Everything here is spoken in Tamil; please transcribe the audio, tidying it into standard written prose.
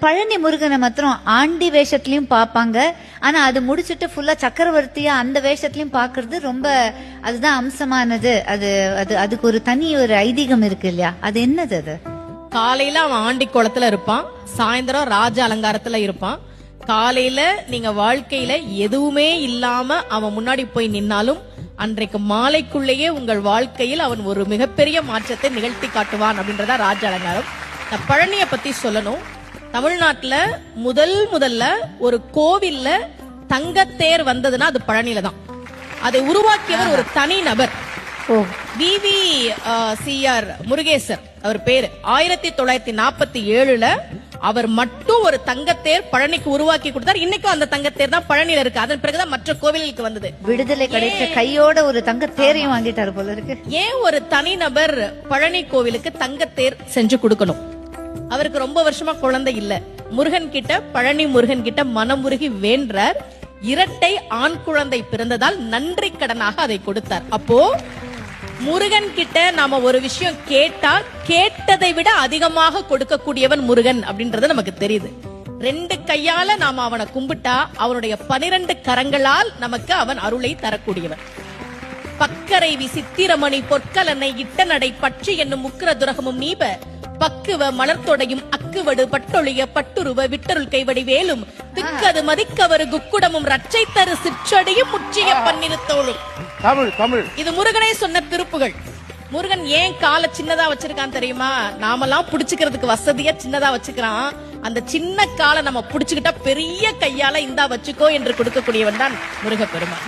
பழனி முருகனை மாத்திரம் ஆண்டி வேஷத்துலயும் பாப்பாங்க. ஆனா அது முடிச்சிட்டு ஃபுல்லா சக்கரவர்த்தியா அந்த வேஷத்துலயும் பாக்குறது ரொம்ப அதுதான் அம்சமானது. அதுக்கு ஒரு தனி ஒரு ஐதீகம் இருக்கு இல்லையா? அது என்னது? அது காலையில அவன் ஆண்டி குளத்துல இருப்பான், சாயந்தரம் ராஜ அலங்காரத்துல இருப்பான். காலையில நீங்க வாழ்க்கையில எதுவுமே இல்லாம அவன் முன்னாடி போய் நின்னாலும் அன்றைக்கு மாலைக்குள்ளேயே உங்கள் வாழ்க்கையில் அவன் ஒரு மிகப்பெரிய மாற்றத்தை நிகழ்த்தி காட்டுவான் அப்படின்றதா ராஜ அலங்காரம். நான் பழனிய பத்தி சொல்லணும். தமிழ்நாட்டுல முதல்ல ஒரு கோவில்ல தங்கத்தேர் வந்ததுன்னா அது பழனியில தான். அதை உருவாக்கியவர் ஒரு தனி நபர். VVCR முருகேசர் அவர் பேரு. 1947ல அவர் மட்டும் ஒரு தங்கத்தேர் பழனிக்கு உருவாக்கி கொடுத்தார். இன்னைக்கும் அந்த தங்கத்தேர் தான் பழனியில இருக்கு. அதன் பிறகுதான் மற்ற கோவிலுக்கு வந்தது. விடுதலை கிடைச்ச கையோட ஒரு தங்கத்தேரையும் வாங்கிட்டாரு போல இருக்கு. ஏன் ஒரு தனிநபர் பழனி கோவிலுக்கு தங்கத்தேர் செஞ்சு கொடுக்கணும்? அவருக்கு ரொம்ப வருஷமா குழந்தை இல்ல. முருகன் கிட்ட, பழனி முருகன் கிட்ட மனமுருகி வேண்டார். இரட்டை ஆண் குழந்தை பிறந்ததால் நன்றி கடனாக அதை கொடுத்தார். அப்போ முருகன் கிட்ட நாம ஒரு விஷயம் கேட்டா கேட்டதை விட அதிகமாக கொடுக்கக்கூடியவன் முருகன் அப்படின்றது நமக்கு தெரியுது. 2 கையால நாம அவனை கும்பிட்டா அவனுடைய 12 கரங்களால் நமக்கு அவன் அருளை தரக்கூடியவன். பக்கரை விசித்திரமணி பொற்கலனை இட்ட நடை பற்றி என்னும் முக்கிர துரகமும் நீப பக்குவ மலர்த்தொடையும் அக்குவடு பட்டொழிய பட்டுருவ விட்டருள் கைவடி வேலும் திக்கது மதிக்கவரு குக்குடமும் ரச்சை தரு சிற்றடியும் முற்றிய பன்னிருத்தோளும். தமிழ் இது முருகனே சொன்ன திருப்புகள். முருகன் ஏன் காலை சின்னதா வச்சிருக்கான் தெரியுமா? நாமெல்லாம் புடிச்சுக்கிறதுக்கு வசதியா சின்னதா வச்சுக்கிறான். அந்த சின்ன காலை நம்ம புடிச்சுக்கிட்டா பெரிய கையால இந்தா வச்சுக்கோ என்று கொடுக்கக்கூடியவன் தான் முருகப்பெருமான்.